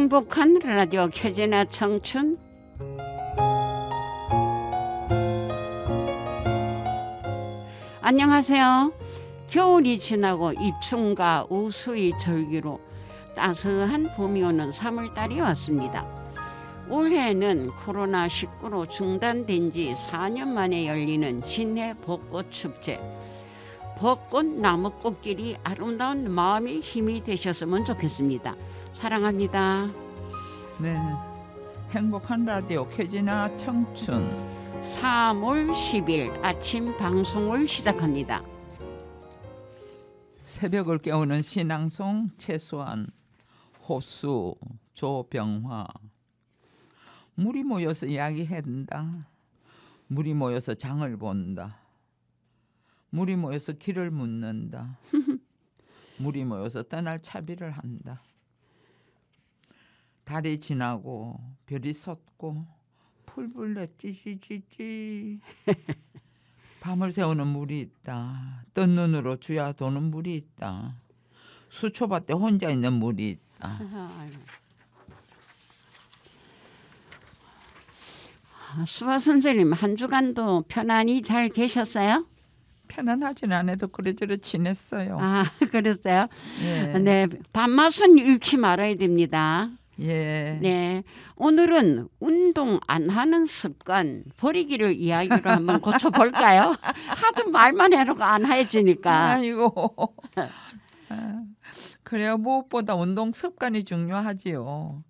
행복한 라디오 켜지나 청춘. 안녕하세요. 겨울이 지나고 입춘과 우수의 절기로 따스한 봄이 오는 3월달이 왔습니다. 올해는 코로나19로 중단된 지 4년 만에 열리는 진해 벚꽃 축제. 벚꽃 나무꽃길이 아름다운 마음의 힘이 되셨으면 좋겠습니다. 사랑합니다. 네, 행복한 라디오 켜지나 청춘 3월 10일 아침 방송을 시작합니다. 새벽을 깨우는 신앙송 최수환, 호수, 조병화. 물이 모여서 이야기한다. 물이 모여서 장을 본다. 물이 모여서 길을 묻는다. 물이 모여서 떠날 차비를 한다. 달이 지나고 별이 솟고 풀불레 찌찌찌찌. 밤을 새우는 물이 있다. 뜬 눈으로 주야 도는 물이 있다. 수초밭에 혼자 있는 물이 있다. 수아 선생님, 한 주간도 편안히 잘 계셨어요? 편안하진 않아도 그래저래 지냈어요. 아, 그랬어요? 예. 네, 밥맛은 잃지 말아야 됩니다. 예. 네, 오늘은 운동 안 하는 습관 버리기를 이야기로 한번 고쳐볼까요? 하도 말만 해놓고 안 해지니까. 아이고. 그래야 무엇보다 운동 습관이 중요하지요.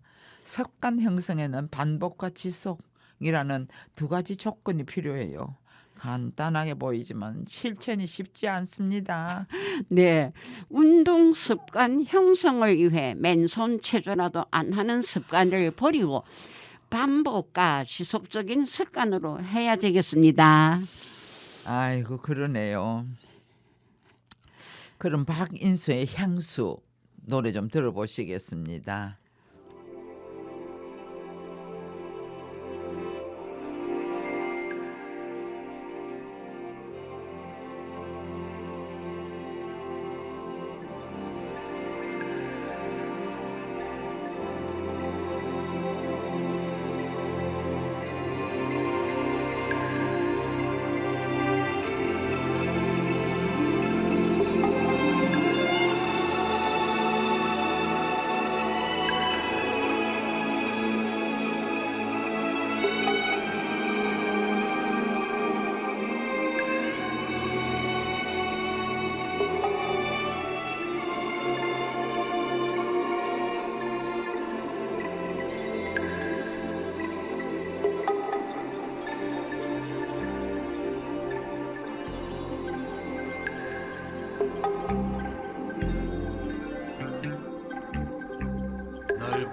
습관 형성에는 반복과 지속이라는 두 가지 조건이 필요해요. 간단하게 보이지만 실천이 쉽지 않습니다. 네, 운동 습관 형성을 위해 맨손 체조라도 안 하는 습관을 버리고 반복과 지속적인 습관으로 해야 되겠습니다. 아이고 그러네요. 그럼 박인수의 향수 노래 좀 들어보시겠습니다.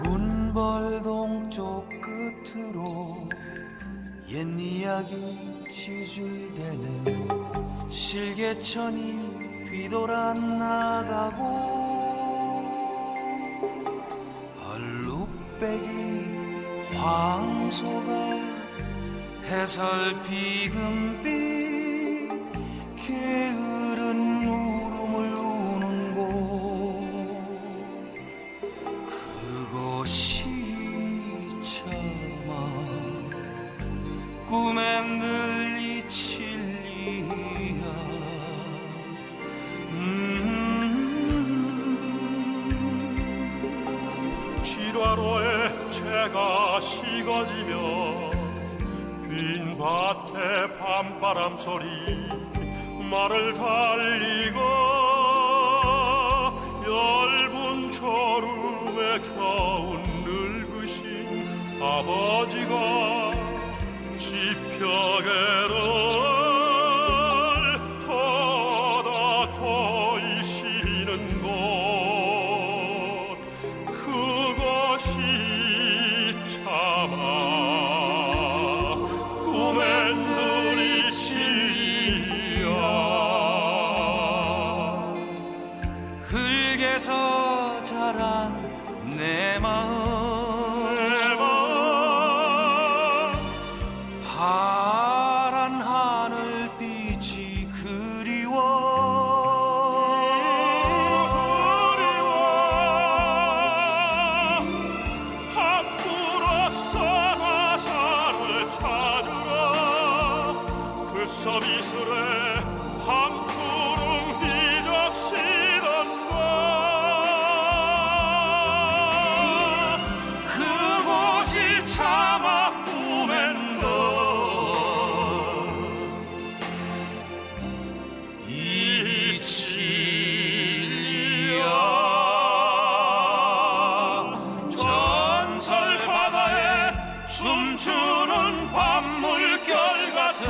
넓은 벌동 쪽 끝으로 옛 이야기 지줄대는 실개천이 뒤돌아 나가고 얼룩배기 황소가 해살피금빛 게으른 울음을 우는 곳 그곳이 참아 꿈엔 늘 이칠리야 지화로에 채가 식어지며 빈 밭에 밤바람 소리 말을 달리고 얇은 졸음에 겨운 늙으신 아버지가 지펴개를 토닥고 있시는 곳 그것이 참아 꿈의 눈이시야 흙에서 자란 내 마음 파란 눈썹이슬에 한초름 휘적시던가 그곳이 차마 꿈엔 것 이 진리야 전설 바다에 춤추는 밤물결 같은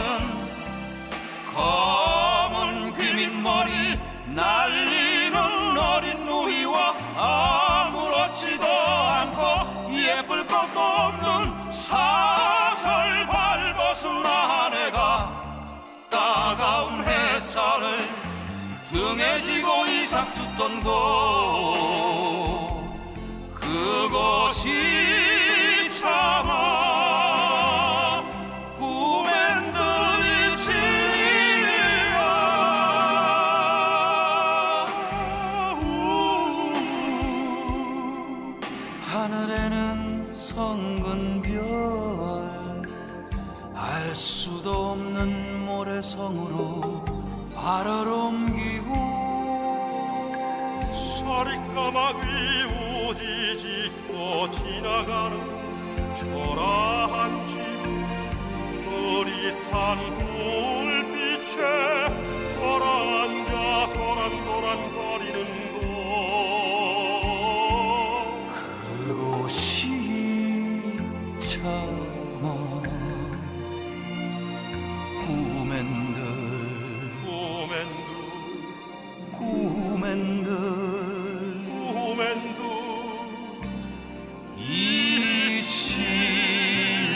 검은 귀밑머리 날리는 어린 누이와 아무렇지도 않고 예쁠 것도 없는 사절 발벗은 아내가 따가운 햇살을 등에 지고 이삭 줍던 곳 그것이 차마 꿈엔 들이 진리야 하늘에는 성근 별 알 수도 없는 모래성으로 발을 옮기고 서리까마귀 우지 짓고 지나가는 초라한 집 흐릿한 불빛에 돌아앉아 도란도란거리는 곳 그곳이 차마 꿈엔들 꿈엔들 꿈엔두 이 진리야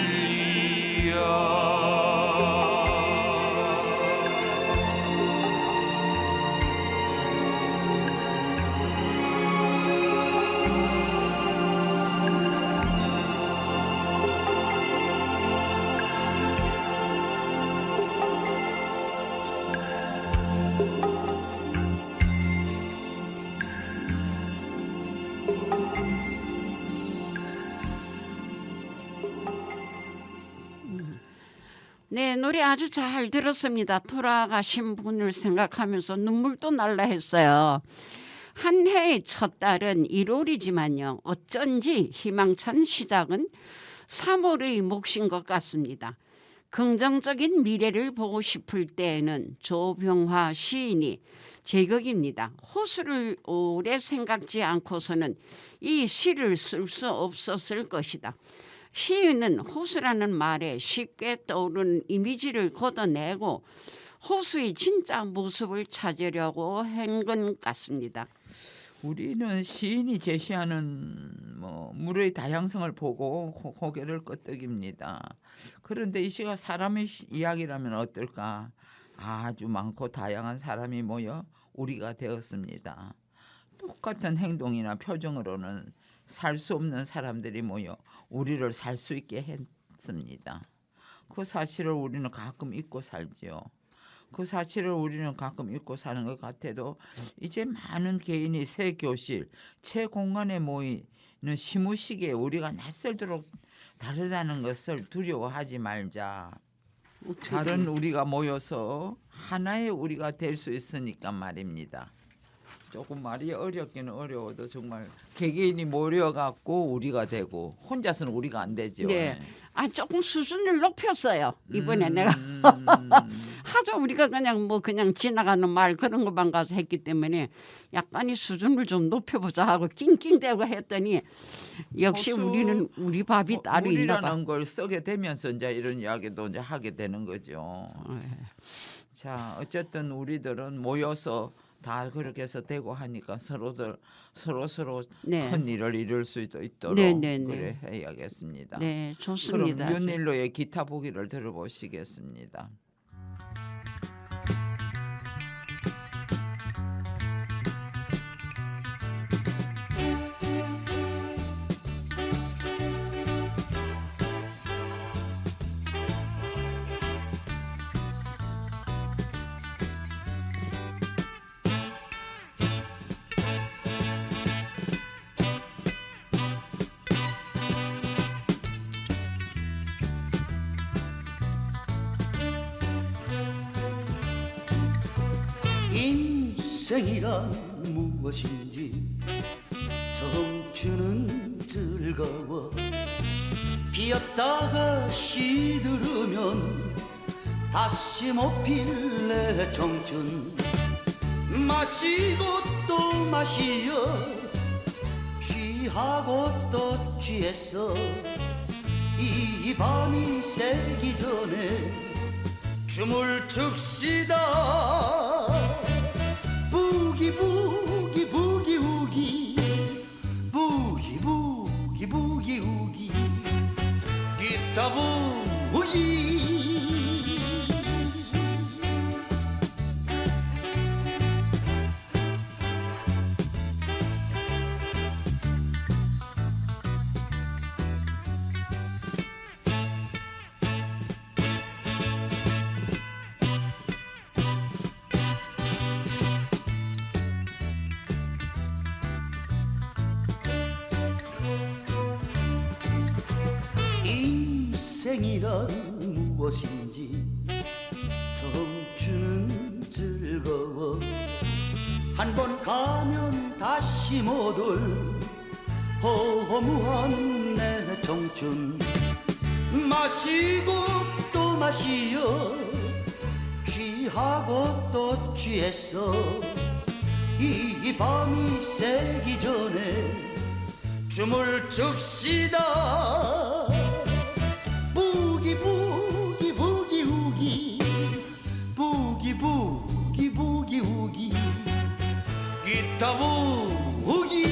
네, 노래 아주 잘 들었습니다. 돌아가신 분을 생각하면서 눈물도 날라 했어요. 한 해의 첫 달은 1월이지만요. 어쩐지 희망찬 시작은 3월의 몫인 것 같습니다. 긍정적인 미래를 보고 싶을 때에는 조병화 시인이 제격입니다. 호수를 오래 생각지 않고서는 이 시를 쓸 수 없었을 것이다. 시인은 호수라는 말에 쉽게 떠오르는 이미지를 걷어내고 호수의 진짜 모습을 찾으려고 한 것 같습니다. 우리는 시인이 제시하는 물의 다양성을 보고 고개를 끄덕입니다. 그런데 이 시가 사람의 이야기라면 어떨까? 아주 많고 다양한 사람이 모여 우리가 되었습니다. 똑같은 행동이나 표정으로는 살 수 없는 사람들이 모여 우리를 살 수 있게 했습니다. 그 사실을 우리는 가끔 잊고 살지요. 그 사실을 우리는 가끔 잊고 사는 것 같아도 이제 많은 개인이 새 교실, 새 공간에 모이는 시무식에 우리가 낯설도록 다르다는 것을 두려워하지 말자. 다른 우리가 모여서 하나의 우리가 될 수 있으니까 말입니다. 조금 말이 어렵기는 어려워도 정말 개개인이 모여갖고 우리가 되고 혼자서는 우리가 안 되죠. 네. 조금 수준을 높였어요. 이번에 내가 하도 우리가 그냥 지나가는 말 그런 것만 가서 했기 때문에 약간의 수준을 좀 높여보자 하고 낑낑대고 했더니 역시 우리는 우리 밥이 따로 있나 봐. 물이라는 걸 쓰게 되면서 이제 이런 이야기도 이제 하게 되는 거죠. 자, 어쨌든 우리들은 모여서 다 그렇게 해서 되고 하니까 서로 네. 큰 일을 이룰 수 있도록 네, 네, 네. 그래 해야겠습니다. 네, 좋습니다. 그럼 윤일로의 기타 보기를 들어보시겠습니다. 인생이란 무엇인지 청춘은 즐거워 피었다가 시들으면 다시 못 필래 청춘 마시고 또 마시어 취하고 또 취했어 이 밤이 새기 전에 춤을 춥시다 부기부기 부기우기 부기부기 부기우기 기타 부기 인생이란 무엇인지 청춘은 즐거워 한 번 가면 다시 못 올 허무한 내 청춘 마시고 또 마시어 취하고 또 취했어 이 밤이 새기 전에 춤을 춥시다 부기부기 부기우기 부기부기 부기우기 기타 부기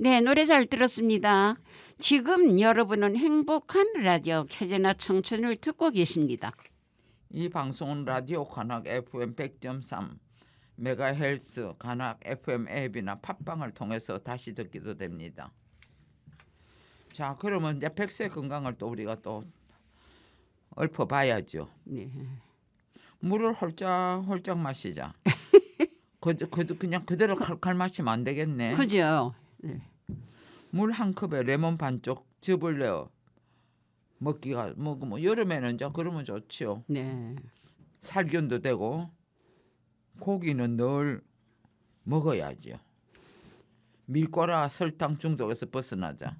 네, 노래 잘 들었습니다. 지금 여러분은 행복한 라디오 캐제나 청춘을 듣고 계십니다. 이 방송은 라디오 관악 FM 100.3 메가헬스 관악 FM 앱이나 팟빵을 통해서 다시 듣기도 됩니다. 자, 그러면 이제 백세 건강을 또 우리가 또 읊어봐야죠. 네. 물을 홀짝홀짝 마시자. 그냥 그대로 칼칼 마시면 안 되겠네. 그죠? 네. 물 한 컵에 레몬 반쪽 즙을 내어 먹기가 뭐 여름에는 이제 그러면 좋지요. 네. 살균도 되고 고기는 늘 먹어야죠. 밀가루 설탕 중독에서 벗어나자.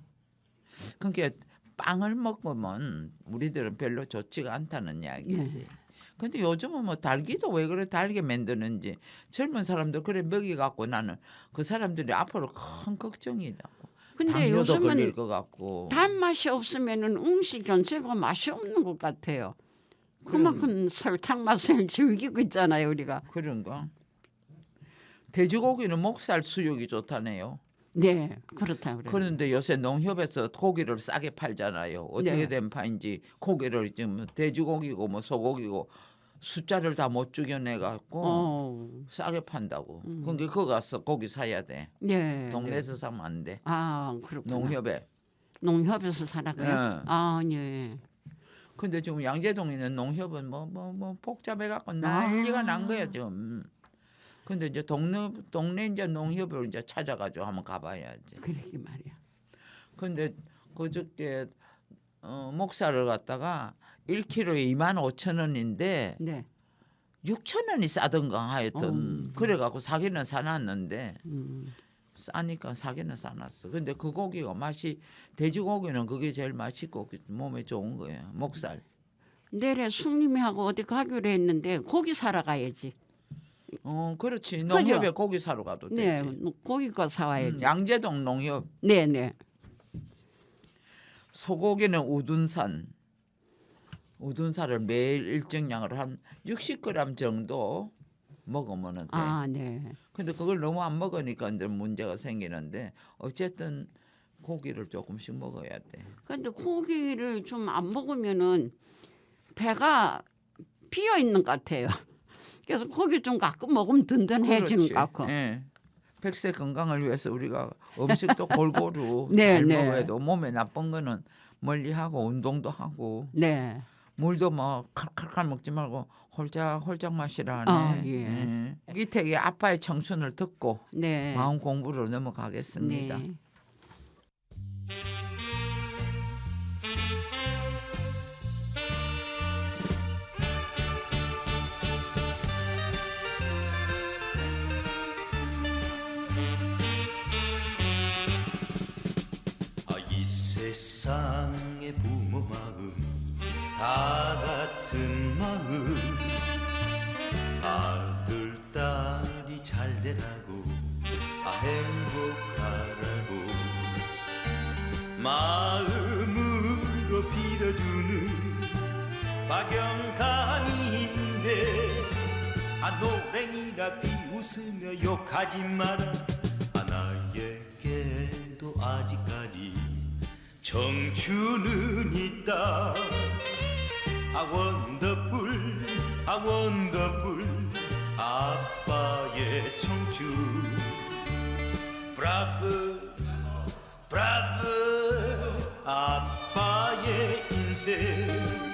그러니까 빵을 먹으면 우리들은 별로 좋지가 않다는 이야기지. 근데 요즘은 뭐 달기도 왜 그래 달게 만드는지 젊은 사람들 그래 먹이갖고 나는 그 사람들이 앞으로 큰 걱정이라고. 근데 당뇨도 요즘은 걸릴 것 같고. 단맛이 없으면은 음식 전체가 맛이 없는 것 같아요. 그만큼 설탕 맛을 즐기고 있잖아요, 우리가. 그런가? 돼지고기는 목살 수육이 좋다네요. 네, 그렇다 그래요. 그런데 요새 농협에서 고기를 싸게 팔잖아요. 어떻게 네. 된 파인지 고기를 지금 돼지고기고 뭐 소고기고 숫자를 다 못 죽여내 갖고 싸게 판다고. 그러니까 그거 가서 고기 사야 돼. 네. 동네에서 사면 안 돼. 아, 그렇구나. 농협에. 에서 살아가요? 네. 아, 네. 근데 지금 양재동에 농협은 뭐 복잡해 갖고 난리가 난 거야 지금. 근데 이제 동네 이제 농협을 이제 찾아가지고 한번 가봐야지. 그러게 말이야. 근데 그저께 목살을 갖다가 1kg에 25,000원인데 네. 6,000원이 싸던가 하여튼 그래갖고 사기는 사놨는데 싸니까 사기는 사놨어. 근데 그 고기가 맛이 돼지고기는 그게 제일 맛있고 몸에 좋은 거예요. 목살. 내래 숙님이하고 어디 가기로 했는데 고기 사러 가야지. 그렇지. 농협에 고기 사러 가도 네, 되지. 고기가 사와야지. 양재동 농협. 네, 네. 소고기는 우둔살을 매일 일정량으로 한 60g 정도 먹으면 돼. 아, 네. 근데 그걸 너무 안 먹으니까 이제 문제가 생기는데 어쨌든 고기를 조금씩 먹어야 돼. 근데 고기를 좀 안 먹으면은 배가 비어 있는 것 같아요. 그래서 고기 좀 가끔 먹으면 든든해지는 것 같고. 예. 백세 건강을 위해서 우리가 음식도 골고루 네, 잘 네. 먹어야 돼. 몸에 나쁜 거는 멀리하고 운동도 하고 네. 물도 뭐 칼칼칼 먹지 말고 홀짝홀짝 마시라네. 아, 예. 이태기 아빠의 청춘을 듣고 네. 마음 공부로 넘어가겠습니다. 네. 세상의 부모 마음 다 같은 마음 아들 딸이 잘 되라고 행복하라고 마음으로 빌어주는 박영감인데 노랭이라 비웃으며 욕하지 마라 나에게도 아직까지 청춘은 있다 원더풀 원더풀 아빠의 청춘 브라브 브라브 아빠의 인생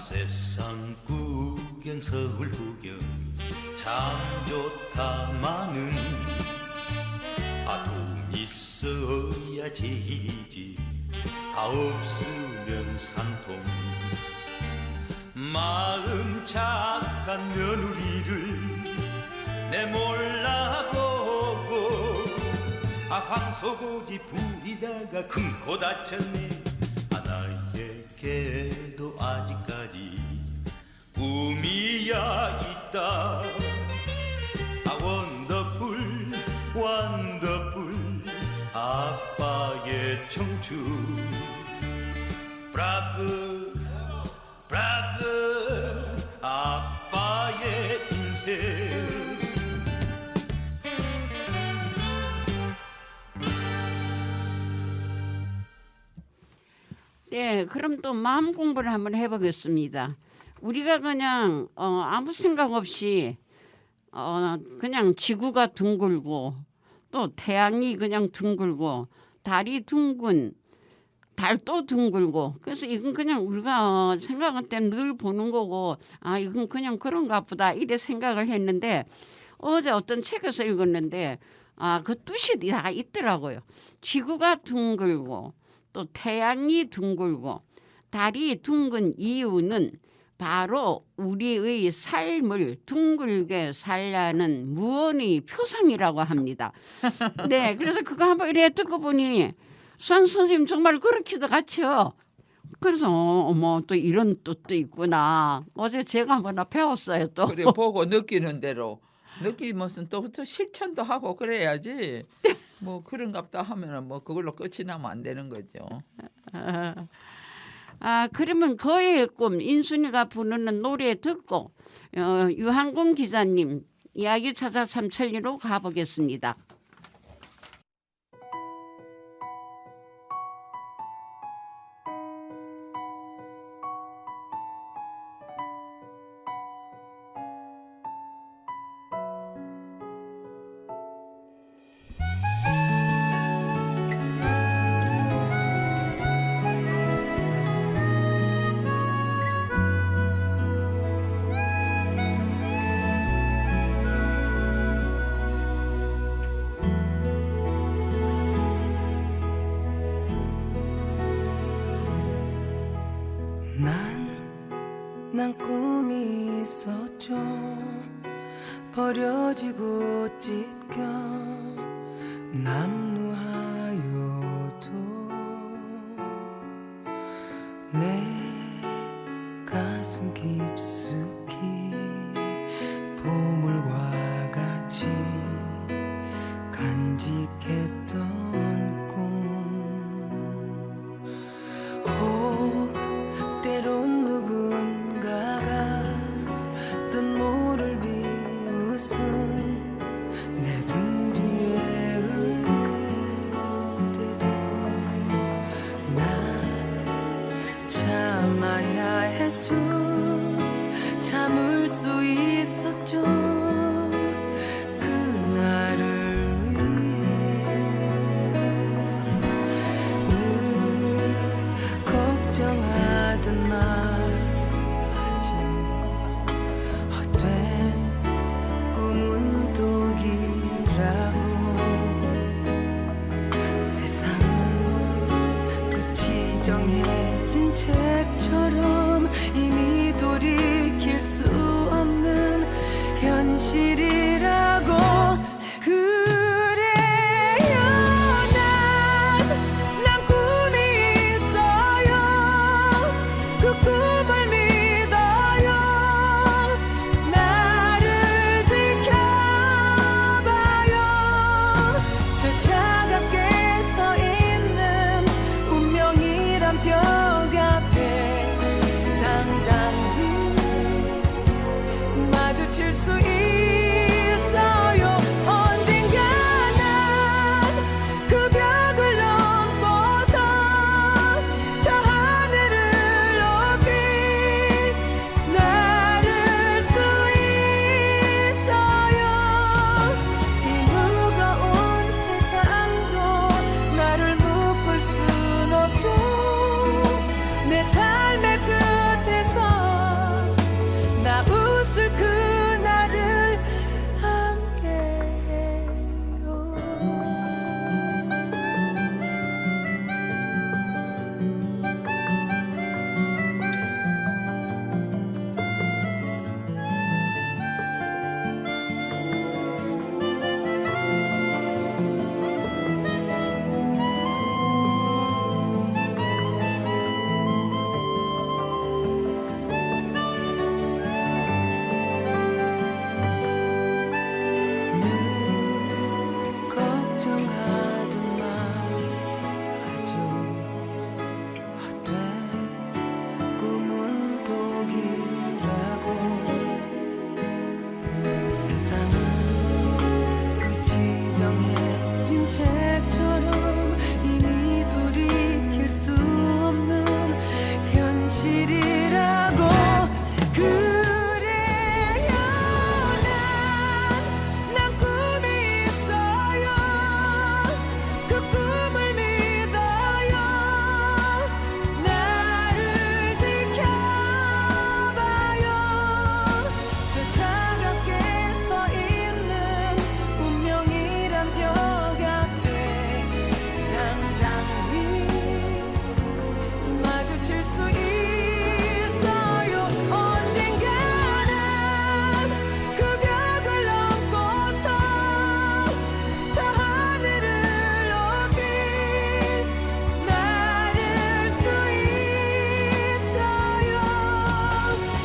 세상 구경 서울 구경 참 좋다마는 돈 있어야 제일이지 없으면 산통 마음 착한 며느리를 내 몰라보고 황소고지 부리다가 큰 코 다쳤네 나에게도 아직까지 꿈이야 있다 원더풀 원더풀 아빠의 청춘 브라브 브라브 아빠의 인생 네, 그럼 또 마음 공부를 한번 해보겠습니다. 우리가 그냥 아무 생각 없이 그냥 지구가 둥글고 또 태양이 그냥 둥글고 달이 둥근 달도 둥글고 그래서 이건 그냥 우리가 생각할 때 늘 보는 거고 이건 그냥 그런가 보다 이래 생각을 했는데 어제 어떤 책에서 읽었는데 그 뜻이 다 있더라고요. 지구가 둥글고 또 태양이 둥글고 달이 둥근 이유는 바로 우리의 삶을 둥글게 살라는 무언의 표상이라고 합니다. 네, 그래서 그거 한번 이래 듣고 보니 수학 선생님 정말 그렇기도 같죠. 그래서 어머 또 이런 뜻도 있구나. 어제 제가 한번 배웠어요 또. 그래 보고 느끼는 대로 느끼면서 또 실천도 하고 그래야지. 뭐 그런갑다 하면은 뭐 그걸로 끝이 나면 안 되는 거죠. 그러면 거의 꿈 인순이가 부르는 노래 듣고 유한공 기자님 이야기 찾아 삼천리로 가보겠습니다. 난 꿈이 있었죠. 버려지고 찢겨 남루하여도 내 가슴 깊숙이 보물과 같이 간직했던 꿈 때론 누군가가 뜻모를 비웃음 내 등 뒤에 흘릴 때도 난 참아야 했죠. 참을 수 있었죠. 그날을 위해 늘 걱정하던 말지 헛된 꿈은 독이라고 세상은 지정해진 책처럼 이미 돌이킬 수 없는 현실이라고 그래요 난 꿈이 있어요 그 꿈을 믿어요 나를 지켜봐요 저 차갑게 서 있는 운명이란 벽 앞에 당당히 마주칠 수 있어요 언젠가 난 그 벽을 넘고서 저 하늘을 높이 나를 수 있어요 이 무거운 세상도 나를 묶을 순 없죠 내 삶의 끝에서 나 웃을 그날을 함께해요 걱정하던 말아주 헛돼 꿈은 독이라고 세상은 끝이 정해진 책처럼 이미 돌이킬 수 없는 현실이라고 그래요 난 꿈이 있어요 그 꿈을 믿어요 나를 지켜봐요 저 차갑게 서 있는 운명이란 벽 앞에 당당히 마주칠 수 있어요 언젠가는 그 벽을 넘고서 저 하늘을 높이 나를 수 있어요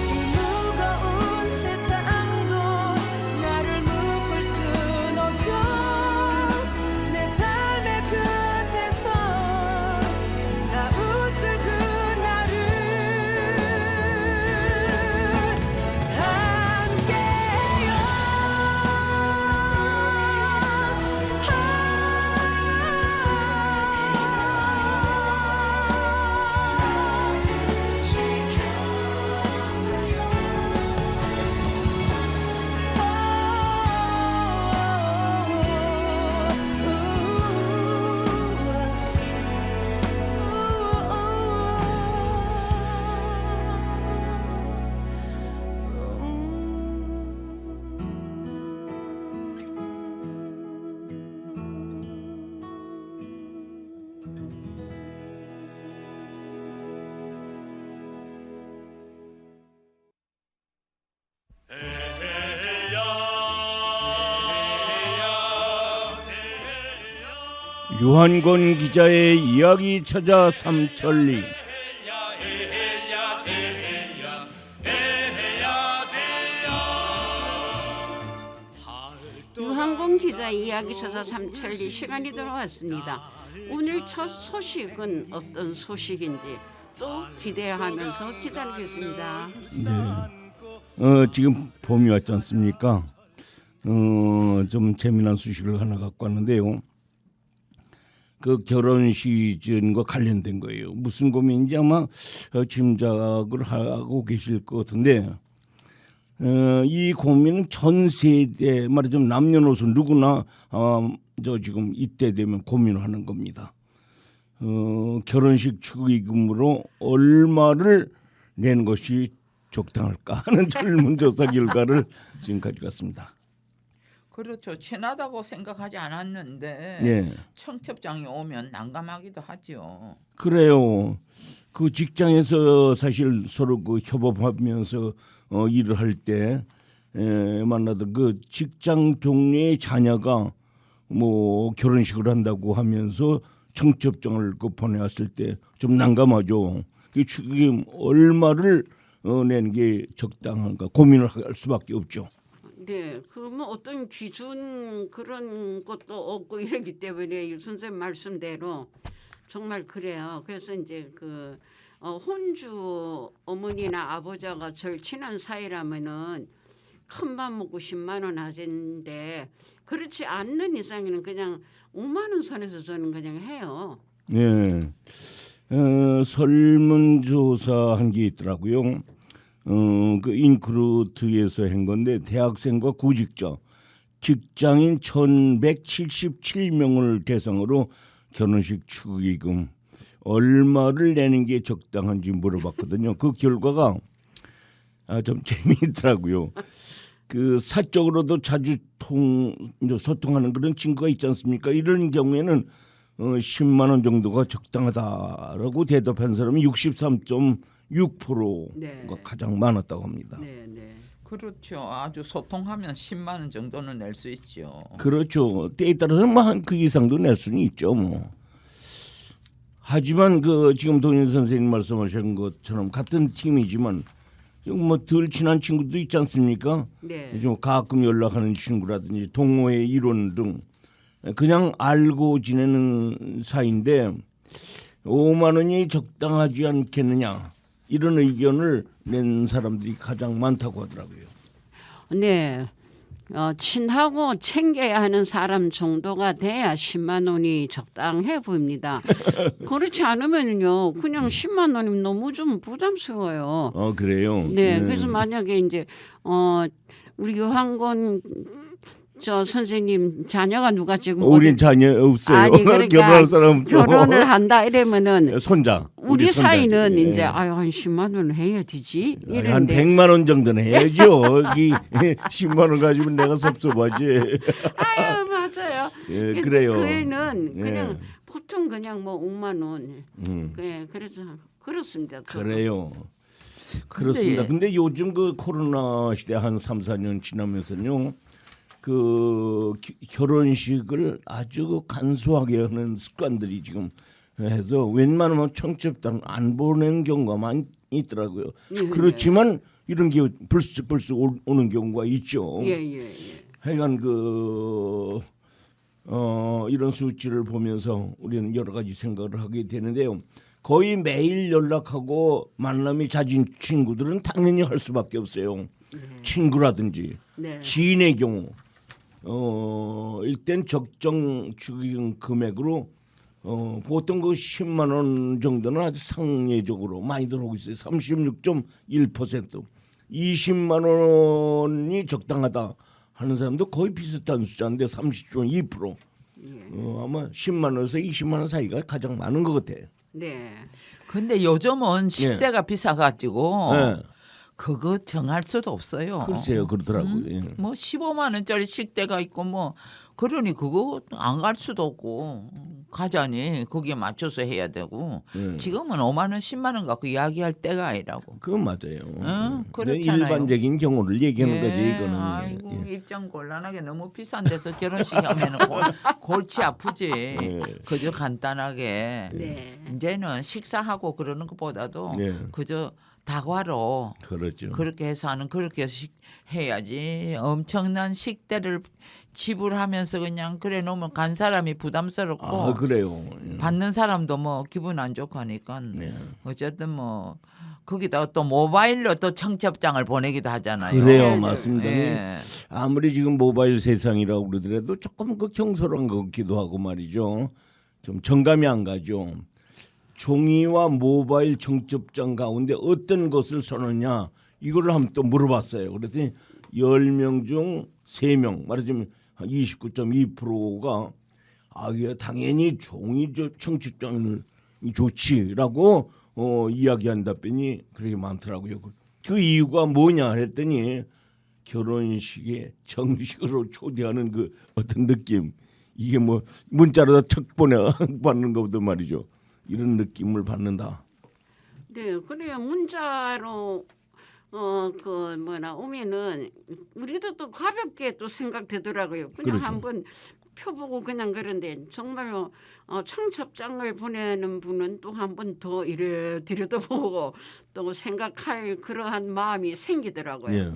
이 무거운 세상도 나를 묶을 순 없죠 내 삶의 끝에서 나 웃을 그날을 유한권 기자의 이야기 찾아 삼천리. 유한권 기자 이야기 저자 삼천리 시간이 돌아왔습니다. 오늘 첫 소식은 어떤 소식인지 또 기대하면서 기다리겠습니다. 네. 지금 봄이 왔지 않습니까? 좀 재미난 소식을 하나 갖고 왔는데요. 그 결혼 시즌과 관련된 거예요. 무슨 고민인지 아마 짐작을 하고 계실 것 같은데 이 고민은 전 세대 말하자면 남녀노소 누구나 지금 이때 되면 고민하는 겁니다. 결혼식 축의금으로 얼마를 내는 것이 적당할까 하는 설문조사 결과를 지금 가지고 왔습니다. 그렇죠. 친하다고 생각하지 않았는데 예. 청첩장이 오면 난감하기도 하죠. 그래요. 그 직장에서 사실 서로 그 협업하면서 일을 할 때 만나던 그 직장 동료의 자녀가 뭐 결혼식을 한다고 하면서 청첩장을 그 보내왔을 때 좀 난감하죠. 그 축의금 얼마를 내는 게 적당한가 고민을 할 수밖에 없죠. 네, 그 뭐 어떤 기준 그런 것도 없고 이러기 때문에 유 선생님 말씀대로 정말 그래요. 그래서 이제 그 혼주 어머니나 아버지가 절친한 사이라면은 큰 밥 먹고 10만 원 하는데 그렇지 않는 이상에는 그냥 5만 원 선에서 저는 그냥 해요. 네. 설문조사 한 게 있더라고요. 그 인크루트에서 한 건데 대학생과 구직자, 직장인 1,177명을 대상으로 결혼식 축의금 얼마를 내는 게 적당한지 물어봤거든요. 그 결과가 좀 재미있더라고요. 그 사적으로도 자주 소통하는 그런 친구가 있지 않습니까? 이런 경우에는 10만 원 정도가 적당하다라고 대답한 사람이 63.6%가 네. 가장 많았다고 합니다. 네, 네. 그렇죠. 아주 소통하면 10만 원 정도는 낼 수 있죠. 그렇죠. 때에 따라서는 뭐 한 그 이상도 낼 수는 있죠, 뭐. 하지만 그 지금 동인 선생님 말씀하신 것처럼 같은 팀이지만 뭐 덜 친한 친구도 있지 않습니까? 네. 좀 가끔 연락하는 친구라든지 동호회 일원 등 그냥 알고 지내는 사이인데 5만 원이 적당하지 않겠느냐 이런 의견을 낸 사람들이 가장 많다고 하더라고요. 네. 친하고 챙겨야 하는 사람 정도가 돼야 10만 원이 적당해 보입니다. 그렇지 않으면요, 그냥 10만 원이면 너무 좀 부담스러워요. 그래요? 네, 그래서 만약에 이제 우리 유한권 저 선생님 자녀가 누가 지금 우린 자녀 없어요. 아니, 그러니까 결혼할 사람 없어. 결혼을 한다 이러면은 손자. 우리 사이는 손자. 이제 아유 한 10만 원 해야 되지 한 이런데 100만 원 정도는 해야죠. 여기 10만 원 가지고 내가 섭섭하지. 아유 맞아요. 예, 그래요. 그애는 예. 그냥 보통 그냥 뭐 5만 원. 음. 네, 그래서 그렇습니다. 저도. 그래요. 그렇습니다. 근데 요즘 그 코로나 시대 한 3, 4년 지나면서요. 그 결혼식을 아주 간소하게 하는 습관들이 지금 해서 웬만하면 청첩장 안 보내는 경우가 많이 있더라고요. 네, 그렇지만 이런 게 불쑥 오는 경우가 있죠. 예, 예, 예. 하여간 이런 수치를 보면서 우리는 여러 가지 생각을 하게 되는데요. 거의 매일 연락하고 만남이 잦은 친구들은 당연히 할 수밖에 없어요. 친구라든지 네. 지인의 경우 일단 적정 축의금 금액으로 보통 그 10만 원 정도는 아주 상례적으로 많이 들어오고 있어요. 36.1%. 20만 원이 적당하다 하는 사람도 거의 비슷한 숫자인데 30.2%. 아마 10만 원에서 20만 원 사이가 가장 많은 것 같아요. 네. 근데 요즘은 식대가 비싸가지고 네. 그거 정할 수도 없어요. 글쎄요, 그러더라고요. 예. 뭐 15만 원짜리 식대가 있고 뭐 그러니 그거 안 갈 수도 없고 가자니 거기에 맞춰서 해야 되고 지금은 5만 원, 10만 원 갖고 이야기할 때가 아니라고. 그건 맞아요. 응, 근데 그렇잖아요. 일반적인 경우를 얘기하는 예, 거지 이거는. 아이고 예. 일정 곤란하게 너무 비싼 데서 결혼식 하면은 골치 아프지. 예. 그저 간단하게 네. 이제는 식사하고 그러는 것보다도 예. 그저 다과로 그렇죠. 그렇게 해서 하는 그렇게 해야지 엄청난 식대를 지불하면서 그냥 그래 놓으면 간 사람이 부담스럽고 아 그래요. 예. 받는 사람도 뭐 기분 안 좋고 하니까 예. 어쨌든 뭐 거기다가 또 모바일로 또 청첩장을 보내기도 하잖아요. 그래요, 네, 네. 맞습니다. 예. 아무리 지금 모바일 세상이라고 그러더라도 조금 그 경솔한 것 같기도 하고 말이죠. 좀 정감이 안 가죠. 종이와 모바일 청첩장 가운데 어떤 것을 선호냐 이거를 한번 또 물어봤어요. 그랬더니 10명 중 3명 말하자면 한 29.2%가 이게 당연히 종이 청첩장을 좋지라고 이야기한 답변이 그렇게 많더라고요. 그 이유가 뭐냐 했더니 결혼식에 정식으로 초대하는 그 어떤 느낌 이게 뭐 문자로 척 받는 것보다 말이죠. 이런 느낌을 받는다. 네, 그래요. 문자로 그 뭐나 오면은 우리도 또 가볍게 또 생각되더라고요. 그냥 그렇죠. 한번 펴보고 그냥 그런데 정말로 청첩장을 보내는 분은 또 한 번 더 이래 들여다보고 또 생각할 그러한 마음이 생기더라고요. 예.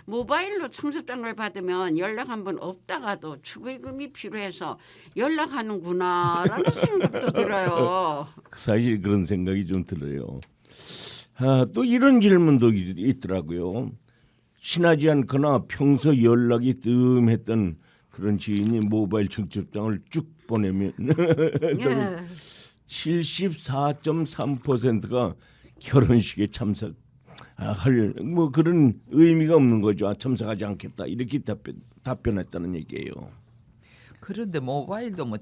모바일로 청첩장을 받으면 연락 한 번 없다가도 축의금이 필요해서 연락하는구나라는 생각도 들어요. 사실 그런 생각이 좀 들어요. 또 이런 질문도 있더라고요. 친하지 않거나 평소 연락이 뜸했던 그런 지인이 모바일 청첩장을 쭉 보내면 예. 74.3%가 결혼식에 참석할 뭐 그런 의미가 없는 거죠. 참석하지 않겠다 이렇게 답변했다는 얘기예요. 그런데 모바일도 뭐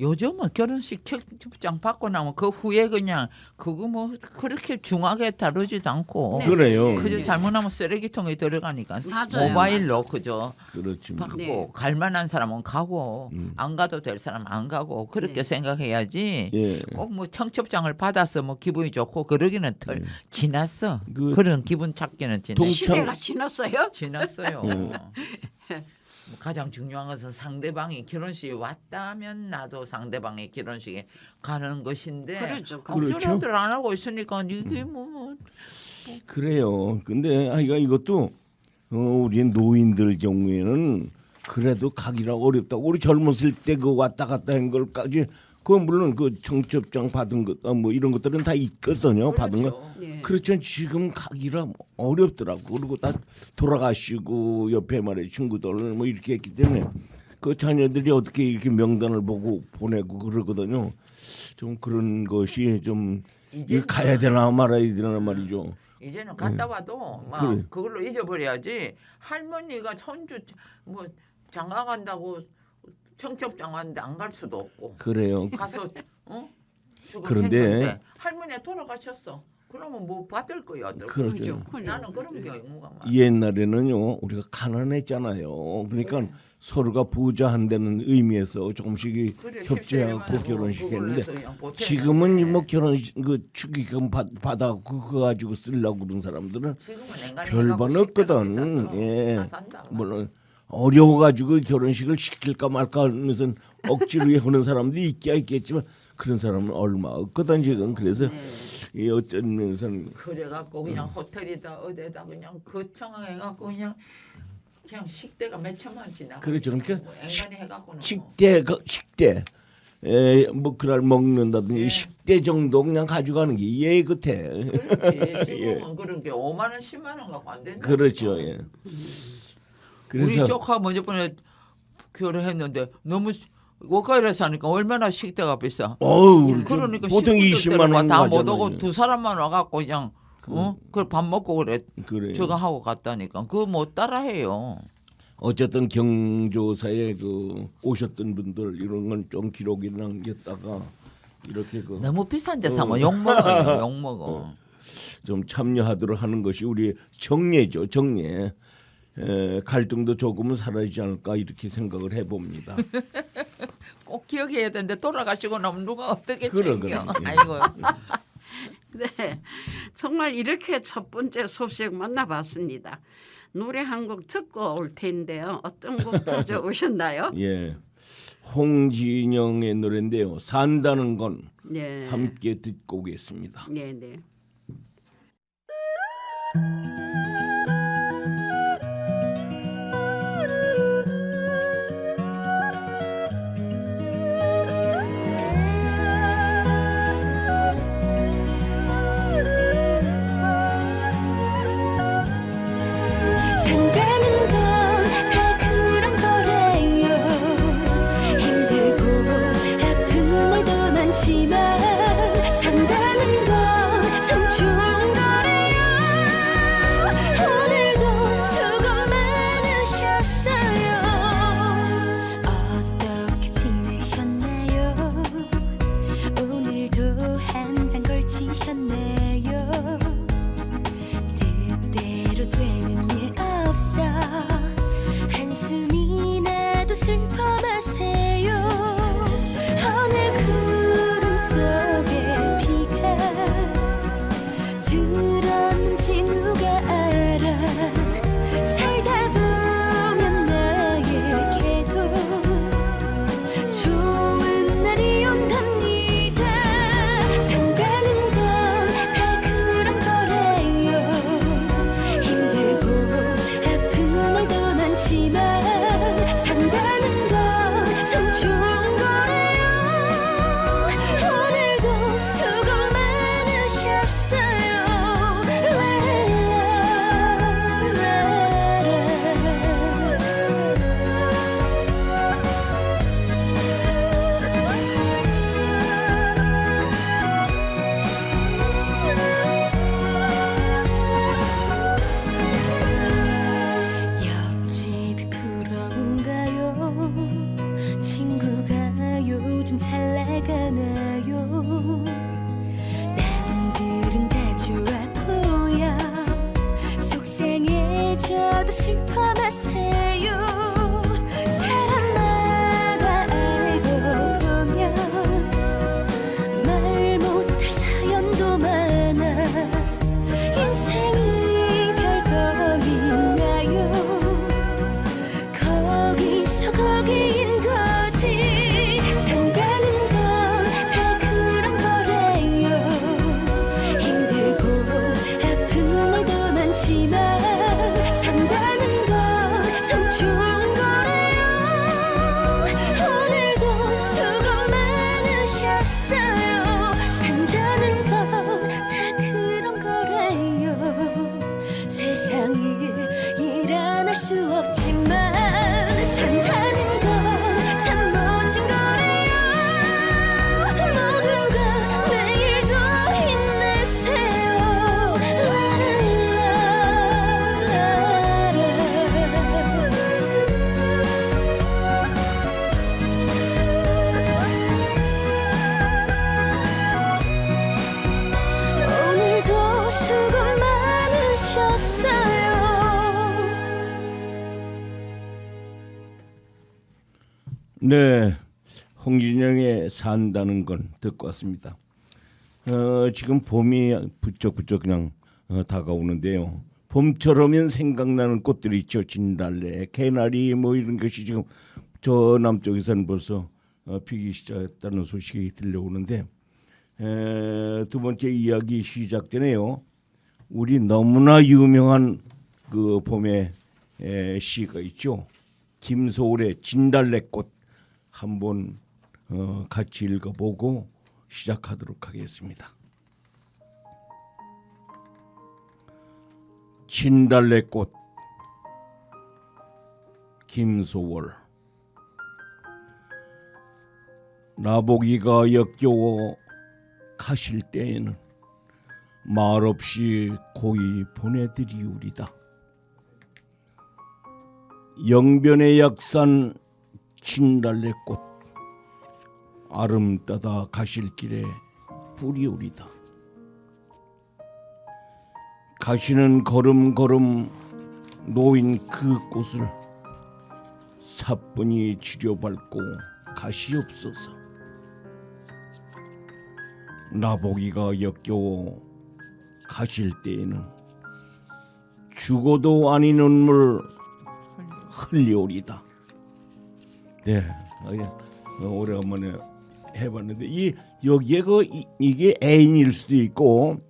요즘은 결혼식 청첩장 받고 나면 그 후에 그냥 그거 뭐 그렇게 중하게 다루지도 않고 네. 그래요. 그저 잘못하면 쓰레기통에 들어가니까 맞아요. 모바일로 그저 그렇죠. 받고 네. 갈만한 사람은 가고 안 가도 될 사람은 안 가고 그렇게 네. 생각해야지. 예. 꼭 뭐 청첩장을 받아서 뭐 기분이 좋고 그러기는 덜 지났어. 그 그런 기분 찾기는 동- 시대가 지났어요. 지났어요. 음. 뭐 가장 중요한 것은 상대방이 결혼식에 왔다면 나도 상대방의 결혼식에 가는 것인데 그렇죠. 그렇죠. 결혼들 안 하고 있으니까 이게 뭐 그래요. 근데 이것도 우리 노인들 경우에는 그래도 가기가 어렵다고. 우리 젊었을 때 그 왔다 갔다 한 걸까지 그 물론 그 청첩장 받은 것 뭐 이런 것들은 다 있거든요. 받은 거. 그렇죠. 네. 그렇지만 지금 가기라 어렵더라고. 그리고 다 돌아가시고 옆에 말에 친구들 뭐 이렇게 했기 때문에 그 자녀들이 어떻게 이렇게 명단을 보고 보내고 그러거든요. 좀 그런 것이 좀 이거 가야 되나 말아야 되나 말이죠. 이제는 갔다 와도 막 그래. 그걸로 잊어버려야지. 할머니가 손주 뭐 장가 간다고 청첩장 왔는데 안 갈 수도 없고 그래요. 가서 그런데- 했는데 할머니가 돌아가셨어. 그러면 뭐 받을 거야. 그렇죠. 나는 그런 경우가 많아. 옛날에는요 우리가 가난했잖아요. 그러니까 그래. 서로가 부자한다는 의미에서 조금씩 그래, 협조하고 십시일반으로 결혼식 그걸 했는데 해서 그냥 보태는데 지금은 뭐 결혼식 그 축의금 받아 그거 가지고 쓰려고 그런 사람들은 지금은 냉간히 별반 해갖고 식대가 없거든. 비쌌어. 예. 다 산다. 물론 어려워가지고 결혼식을 시킬까 말까 하면서 억지로 하는 사람도 있겠지만 그런 사람은 얼마 없거든 지금. 그래서 이 어떤 면에서는 그래갖고 그냥 호텔이다 어디다 그냥 거창해갖고 그냥 식대가 몇 천만 원 지나. 그렇죠. 그러니까 앵간히 해갖고는 식대 뭐 그날 먹는다든지 예. 식대 정도 그냥 가져가는 게 이해 끝에. 그렇지. 지금은 그런 게 5만 원, 10만 원 갖고 안 된다. 그렇죠. 예. 우리 조카 먼저 번에 결혼했는데 너무 워카이라 사니까 얼마나 식대가 비싸. 어우 그러니까 보통 20만 원 다못 오고 가잖아요. 두 사람만 와갖고 그냥 그밥 먹고 그래. 그래. 저거 하고 갔다니까. 그거 못 따라해요. 어쨌든 경조사에 그 오셨던 분들 이런 건 좀 기록이 남겼다가 이렇게 그 너무 비싼 데 사면 욕 먹어요. 욕 먹어. 좀 참여하도록 하는 것이 우리 정례죠. 정례. 갈등도 조금은 사라지지 않을까 이렇게 생각을 해봅니다. 꼭 기억해야 되는데 돌아가시고 나면 누가 어떻게 그래, 챙겨. 그래. 아이고. 네, 정말 이렇게 첫 번째 소식 만나봤습니다. 노래 한 곡 듣고 올 텐데요. 어떤 곡 가져오셨나요? 예, 홍진영의 노래인데요. 산다는 건 네, 함께 듣고 오겠습니다. 네, 네. 산다는 건 다 그런 거래요. 힘들고 아픈 날도 많지만 산다는 건 참 좋은 거래요. 오늘도 수고 많으셨어요. 어떻게 지내셨나요? 오늘도 한 잔 걸치셨네요. 뜻대로 되는 일 없어. 한숨이 나도 슬퍼 마세요. 어느 구름 속에 비가 슬퍼 마세요. 사람마다 알고 보면 말 못할 사연도 많아. 인생이 별거 있나요? 거기서 거기인 거지. 산다는 건 다 그런 거래요. 힘들고 아픈 날도 많지만 산다는 건 참 좋은 거래요. 오늘도 수고 많으셨어요. 산다는 건 다 그런 거래요. 세상에 일 안 할 수 없지만 산다는 건 참 멋진 거래요. 모두가 내일도 힘내세요. 오늘도 수고 많으셨어요. 네, 홍진영의 산다는 건 듣고 왔습니다. 지금 봄이 부쩍부쩍 그냥 다가오는데요. 봄처럼면 생각나는 꽃들이 있죠. 진달래, 개나리 뭐 이런 것이 지금 저 남쪽에서는 벌써 피기 시작했다는 소식이 들려오는데 두 번째 이야기 시작 전에요. 우리 너무나 유명한 그 봄의 시가 있죠. 김소월의 진달래꽃 한번 같이 읽어보고 시작하도록 하겠습니다. 진달래꽃 김소월. 나보기가 역겨워 가실 때에는 말없이 고이 보내드리우리다. 영변의 약산 진달래꽃 아름따다 가실 길에 뿌리우리다. 가시는 걸음걸음 놓인 그 꽃을 사뿐히 지려밟고 가시옵소서. 나보기가 역겨워 가실 때에는 죽어도 아닌 눈물 흘려오리다. 네, 오래간만에 해봤는데 여기에 이게 애인일 수도 있고,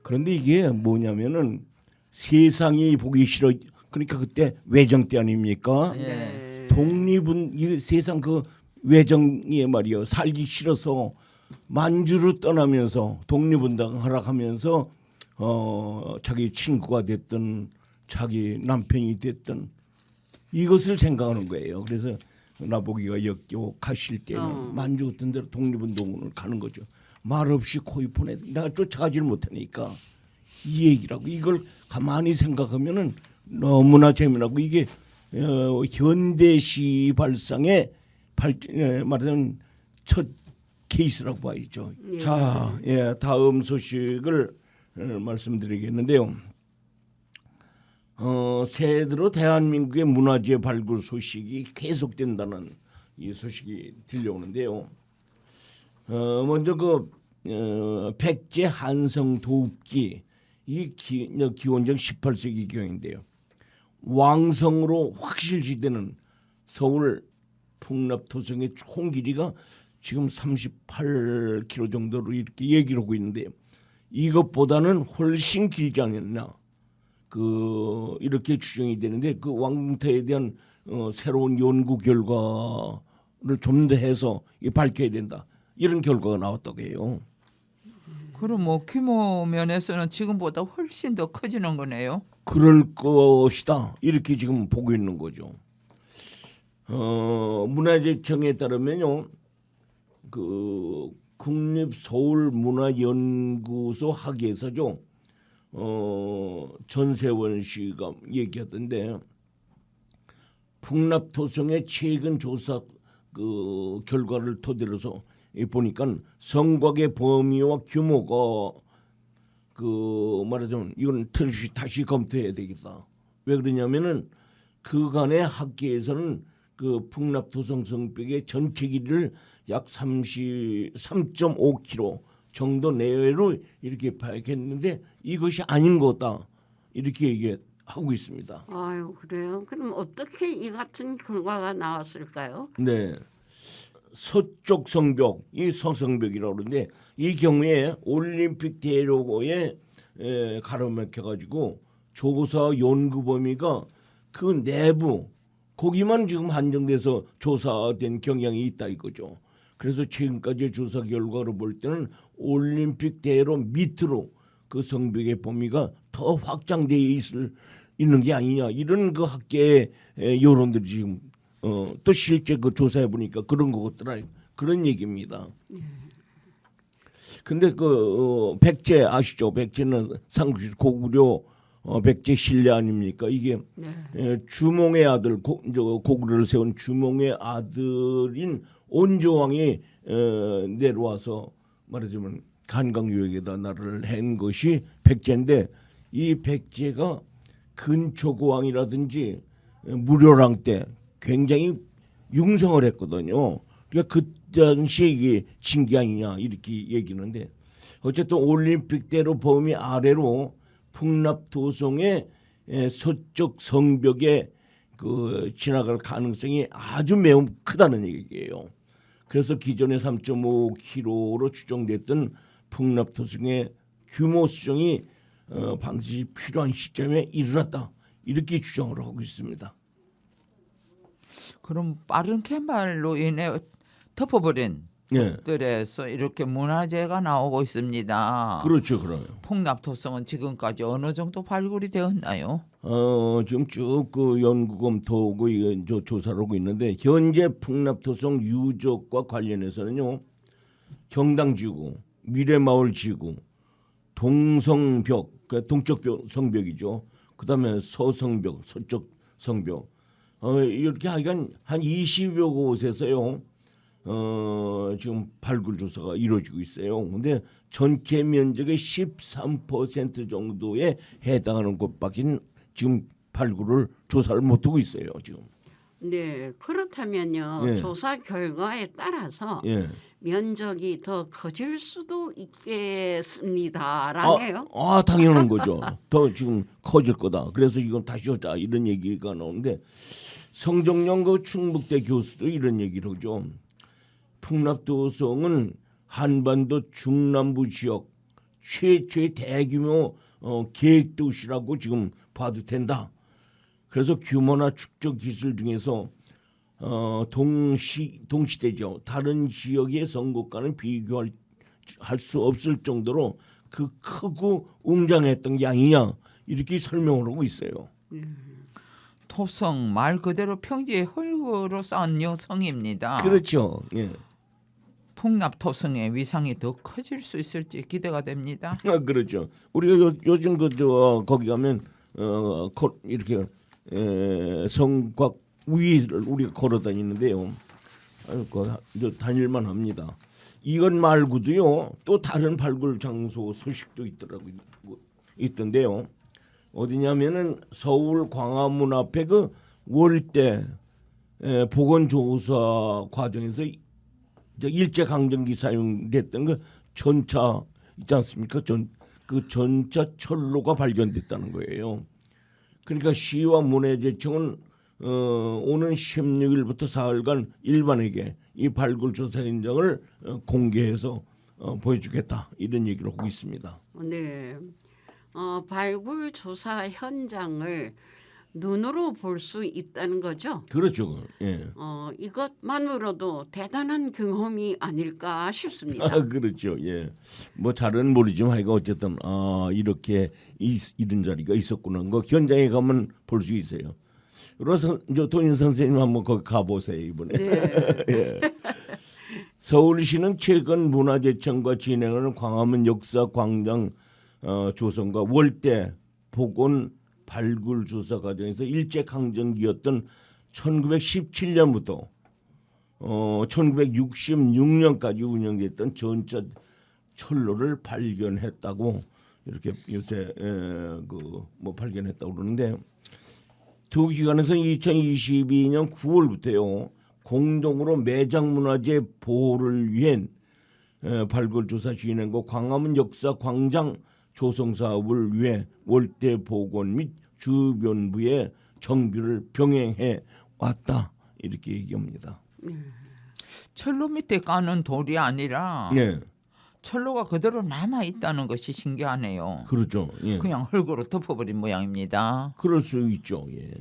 그런데 이게 뭐냐면은 세상이 보기 싫어. 그러니까 그때 외정 때 아닙니까? 예. 독립은 이 세상 그 외정에 말이요 살기 싫어서 만주로 떠나면서 독립운동 하락하면서 자기 친구가 됐든 자기 남편이 됐든 이것을 생각하는 거예요. 그래서 나보기가 역겨워 가실 때는 만주 같은 데로 독립운동을 가는 거죠. 말없이 코이 보내 내가 쫓아가지를 못하니까 이 얘기라고. 이걸 가만히 생각하면은 너무나 재미나고 이게 현대시 발상의 말하자면 첫 케이스라고 봐야죠. 예. 자, 다음 소식을 말씀드리겠는데요. 새해 들어 대한민국의 문화재 발굴 소식이 계속된다는 이 소식이 들려오는데요. 먼저 백제 한성 도읍기 이 기원전 18세기 경인데요. 왕성으로 확실시되는 서울 풍납토성의 총 길이가 지금 38km 정도로 이렇게 얘기를 하고 있는데 이것보다는 훨씬 길지 않았나 이렇게 추정이 되는데 그 왕릉터에 대한 새로운 연구 결과를 좀 더 해서 밝혀야 된다 이런 결과가 나왔다고 해요. 그럼 뭐 규모 면에서는 지금보다 훨씬 더 커지는 거네요. 그럴 것이다 이렇게 지금 보고 있는 거죠. 문화재청에 따르면요, 그 국립서울문화연구소 학예사죠. 전세원 씨가 얘기하던데 풍납토성의 최근 조사 그 결과를 토대로서 보니까 성곽의 범위와 규모가 말하자면 이건 다시 검토해야 되겠다 왜 그러냐면은 그간의 학계에서는 그 풍납토성 성벽의 전체 길이를 약 3.5km 정도 내외로 이렇게 밝혔는데 이것이 아닌 거다 이렇게 얘기하고 있습니다. 아유 그래요? 그럼 어떻게 이 같은 결과가 나왔을까요? 네, 서쪽 성벽, 이 서성벽이라고 그러는데 이 경우에 올림픽 대로에 가로막혀가지고 조사 연구 범위가 그 내부 거기만 지금 한정돼서 조사된 경향이 있다 이거죠. 그래서 지금까지 조사 결과로 볼 때는 올림픽 대로 밑으로 그 성벽의 범위가 더 확장되어 있는 게 아니냐 이런 그 학계의 여론들이 지금 또 실제 그 조사해 보니까 그런 것 같더라 그런 얘기입니다. 근데 그 백제 아시죠? 백제는 상국시 고구려 백제 신뢰 아닙니까? 이게 주몽의 아들 고구려를 세운 주몽의 아들인 온조왕이 내려와서 말하자면 간강유역에다 나라를 한 것이 백제인데 이 백제가 근초고왕이라든지 무료랑 때 굉장히 융성을 했거든요. 그러니까 그 당시에 이게 징계 아니냐 이렇게 얘기하는데 어쨌든 올림픽대로 범위 아래로 풍납토성의 서쪽 성벽에 그 지나갈 가능성이 아주 매우 크다는 얘기예요. 그래서 기존의 3.5km로 추정됐던 풍납토성의 규모 수정이 반드시 필요한 시점에 이르렀다 이렇게 주장을 하고 있습니다. 그럼 빠른 개발로 인해 덮어버린 예, 것들에서 이렇게 문화재가 나오고 있습니다. 그렇죠, 그래요. 풍납토성은 지금까지 어느 정도 발굴이 되었나요? 지금 쭉 그 연구 검토하고 조사를 하고 있는데 현재 풍납토성 유적과 관련해서는요 경당지구, 미래마을지구, 동성벽, 그 동쪽 성벽이죠. 그다음에 서성벽, 서쪽 성벽 이렇게 하여간 한 20여 곳에서요. 지금 발굴 조사가 이루어지고 있어요. 근데 전체 면적의 13% 정도에 해당하는 곳밖에 지금 발굴을 조사를 못 하고 있어요. 지금. 네, 그렇다면요. 예. 조사 결과에 따라서 예. 면적이 더 커질 수도 있겠습니다라네요. 당연한 거죠. 더 지금 커질 거다. 그래서 이건 다시 하자 이런 얘기가 나오는데 성정영 그 충북대 교수도 이런 얘기를 하죠. 풍납토성은 한반도 중남부 지역 최초의 대규모 계획 도시라고 지금 봐도 된다. 그래서 규모나 축적 기술 중에서 동시대죠. 다른 지역의 선곡과는 비교할 수 없을 정도로 그 크고 웅장했던 게 아니냐 이렇게 설명을 하고 있어요. 토성 말 그대로 평지의 흙으로 쌓은 성입니다. 그렇죠. 예. 풍납토성의 위상이 더 커질 수 있을지 기대가 됩니다. 그렇죠. 우리가 요즘 거기 가면 이렇게 성곽 위를 우리가 걸어 다니는데요. 다닐만 합니다. 이것 말고도요. 또 다른 발굴 장소 소식도 있던데요. 어디냐면은 서울 광화문 앞에 그 월대 보건 조사 과정에서 일제 강점기 사용됐던 그 전차 있지 않습니까? 그 전차 철로가 발견됐다는 거예요. 그러니까 시와 문화재청은 오는 16일부터 사흘간 일반에게 이 발굴 조사 현장을 공개해서 보여주겠다 이런 얘기를 하고 있습니다. 네, 발굴 조사 현장을 눈으로 볼 수 있다는 거죠. 그렇죠. 예. 이것만으로도 대단한 경험이 아닐까 싶습니다. 그렇죠. 예. 뭐 잘은 모르지만 하여간 어쨌든 이렇게 이런 자리가 있었구나. 그 현장에 가면 볼 수 있어요. 그래서 도인 선생님 한번 거기 가보세요 이번에. 네. 예. 서울시는 최근 문화재청과 진행하는 광화문 역사광장 조성과 월대 복원 발굴 조사 과정에서 일제 강점기였던 1917년부터 1966년까지 운영됐던 전차 철로를 발견했다고 이렇게 요새 발견했다고 그러는데 두 기관에서 2022년 9월부터요 공동으로 매장문화재 보호를 위한 발굴조사 진행과 광화문 역사 광장 조성 사업을 위해 월대 복원 및 주변부의 정비를 병행해 왔다 이렇게 얘기합니다. 철로 밑에 까는 돌이 아니라 네, 철로가 그대로 남아 있다는 것이 신기하네요. 그렇죠. 예. 그냥 흙으로 덮어버린 모양입니다. 그럴 수 있죠. 예.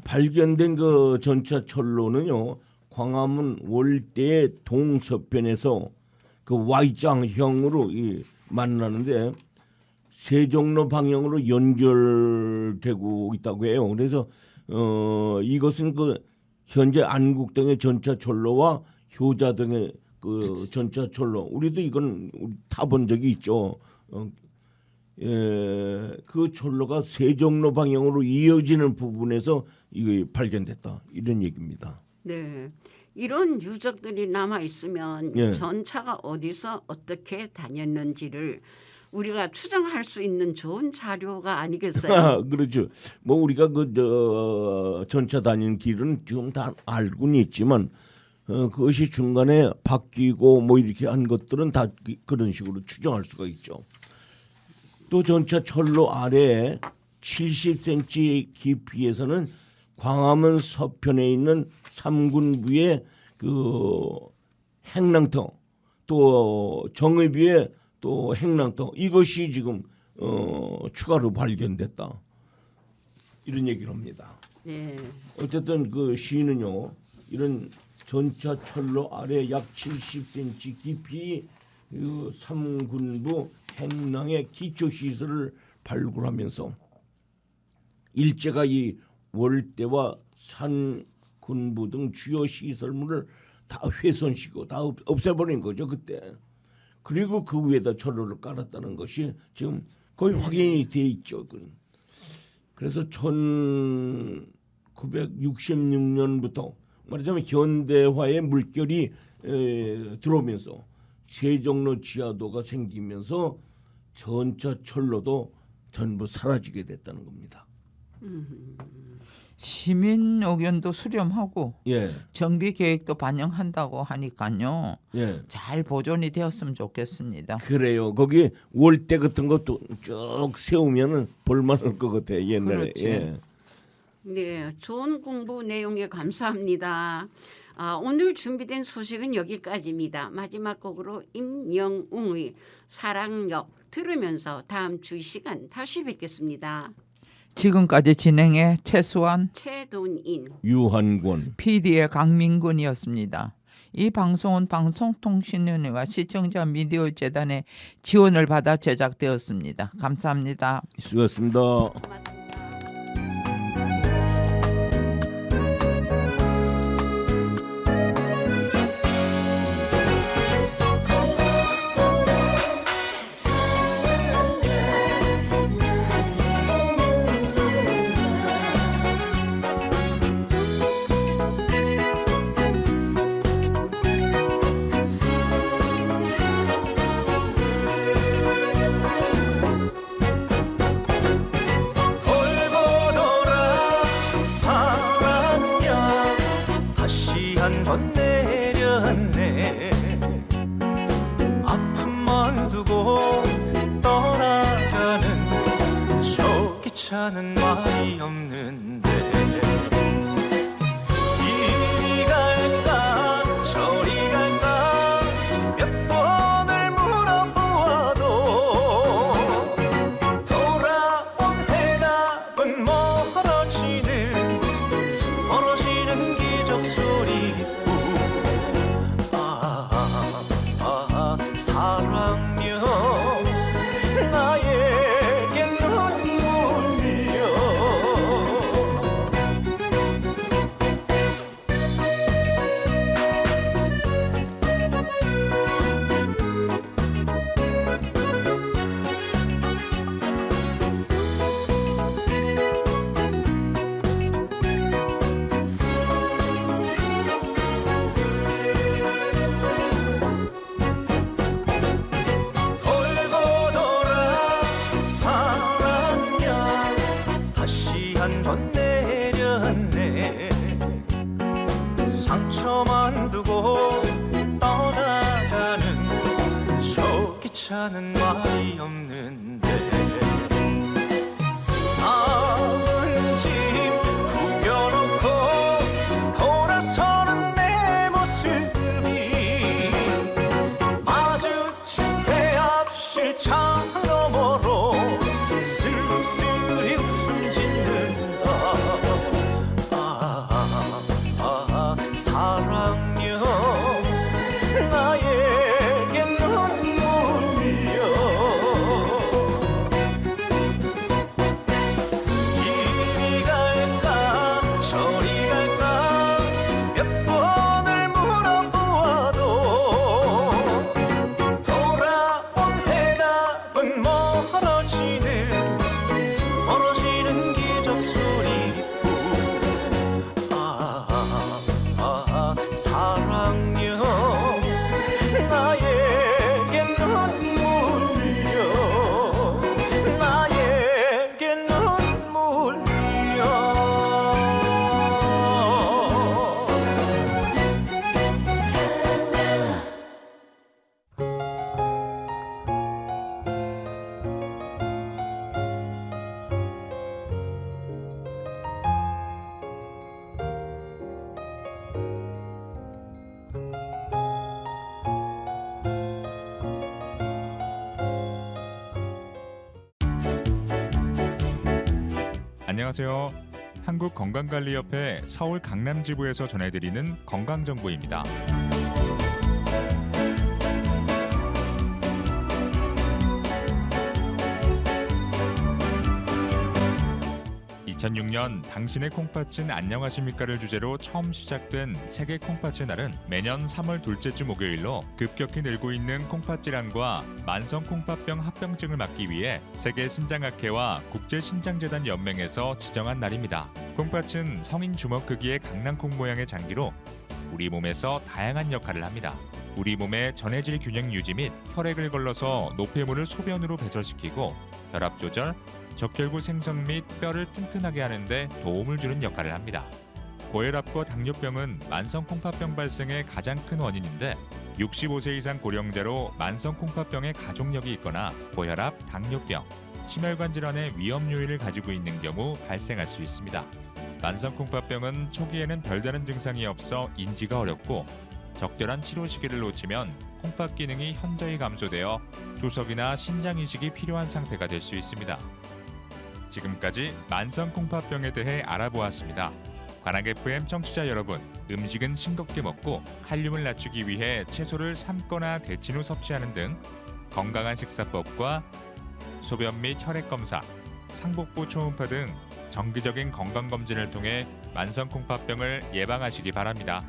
발견된 그 전차 철로는요 광화문 월대의 동서편에서 그 Y자형으로 만나는데 세종로 방향으로 연결되고 있다고 해요. 그래서 이것은 그 현재 안국동의 전차 철로와 효자동의 그 전차 철로 우리도 이건 타본 적이 있죠. 그 철로가 세종로 방향으로 이어지는 부분에서 이게 발견됐다 이런 얘기입니다. 네. 이런 유적들이 남아 있으면 예. 전차가 어디서 어떻게 다녔는지를 우리가 추정할 수 있는 좋은 자료가 아니겠어요? 그렇죠. 뭐 우리가 그 전차 다니는 길은 지금 다 알고는 있지만 그것이 중간에 바뀌고 뭐 이렇게 한 것들은 다 그런 식으로 추정할 수가 있죠. 또 전차 철로 아래에 70cm 깊이에서는 광화문 서편에 있는 삼군부의 그 행랑터 또 정읍위의 또 행랑터 이것이 지금 추가로 발견됐다 이런 얘기를 합니다. 네. 어쨌든 그 시는요 이런 전차 철로 아래 약 70cm 깊이 그 삼군부 행랑의 기초 시설을 발굴하면서 일제가 이 월대와 산군부 등 주요 시설물을 다 훼손시키고 다 없애버린 거죠 그때. 그리고 그 위에다 철로를 깔았다는 것이 지금 거의 확인이 돼 있죠. 그래서 1966년부터 말하자면 현대화의 물결이 들어오면서 세종로 지하도가 생기면서 전차 철로도 전부 사라지게 됐다는 겁니다. 시민 의견도 수렴하고 예, 정비 계획도 반영한다고 하니까요. 예. 잘 보존이 되었으면 좋겠습니다. 그래요. 거기 월대 같은 것도 쭉 세우면은 볼만할 것 같아 옛날에. 그렇지. 예. 네, 좋은 공부 내용에 감사합니다. 오늘 준비된 소식은 여기까지입니다. 마지막 곡으로 임영웅의 사랑역 들으면서 다음 주 이 시간 다시 뵙겠습니다. 지금까지 진행해 최수환, 최돈인, 유한권. PD의 강민근이었습니다. 이 방송은 방송통신위원회와 시청자 미디어 재단의 지원을 받아 제작되었습니다. 감사합니다. 수고하셨습니다. 고맙습니다. 돌고 돌아 사랑야 다시 한번 내렸네 아픔만 두고 떠나가는 저 기차는 말이 없는데 이리 갈까 저리 갈까 몇 번을 물어보아도 돌아온 대답은 멀어지는 기적 소리뿐 사랑요 나에게 눈물려 돌고 돌아 사랑야 다시 한번 내 잊었네. 상처만 두고 떠나가는 저 기차는 말이 없는데 남은 짐 구겨놓고 돌아서는 내 모습이 마주친 대합실창 너머로 쓸쓸히 웃음 짓는다. 사랑요 나에게 눈물이여. 이리 갈까 저리 갈까 몇 번을 물어보아도 돌아온 대답은 멀어지는 기적 소리뿐. 사랑요 나에게 눈물이여. 나에게 눈물이여. 안녕하세요. 한국건강관리협회 서울 강남지부에서 전해드리는 건강정보입니다. 2006년 당신의 콩팥은 안녕하십니까를 주제로 처음 시작된 세계 콩팥의 날은 매년 3월 둘째 주 목요일로 급격히 늘고 있는 콩팥 질환과 만성 콩팥병 합병증을 막기 위해 세계 신장학회와 국제신장재단 연맹에서 지정한 날입니다. 콩팥은 성인 주먹 크기의 강낭콩 모양의 장기로 우리 몸에서 다양한 역할을 합니다. 우리 몸의 전해질 균형 유지 및 혈액을 걸러서 노폐물을 소변으로 배설시키고 혈압 조절, 적혈구 생성 및 뼈를 튼튼하게 하는 데 도움을 주는 역할을 합니다. 고혈압과 당뇨병은 만성 콩팥병 발생의 가장 큰 원인인데 65세 이상 고령자로 만성 콩팥병의 가족력이 있거나 고혈압, 당뇨병, 심혈관 질환의 위험 요인을 가지고 있는 경우 발생할 수 있습니다. 만성 콩팥병은 초기에는 별다른 증상이 없어 인지가 어렵고 적절한 치료 시기를 놓치면 콩팥 기능이 현저히 감소되어 조석이나 신장 이식이 필요한 상태가 될 수 있습니다. 지금까지 만성 콩팥병에 대해 알아보았습니다. 관악 FM 청취자 여러분, 음식은 싱겁게 먹고 칼륨을 낮추기 위해 채소를 삶거나 데친 후 섭취하는 등 건강한 식사법과 소변 및 혈액 검사, 상복부 초음파 등 정기적인 건강 검진을 통해 만성 콩팥병을 예방하시기 바랍니다.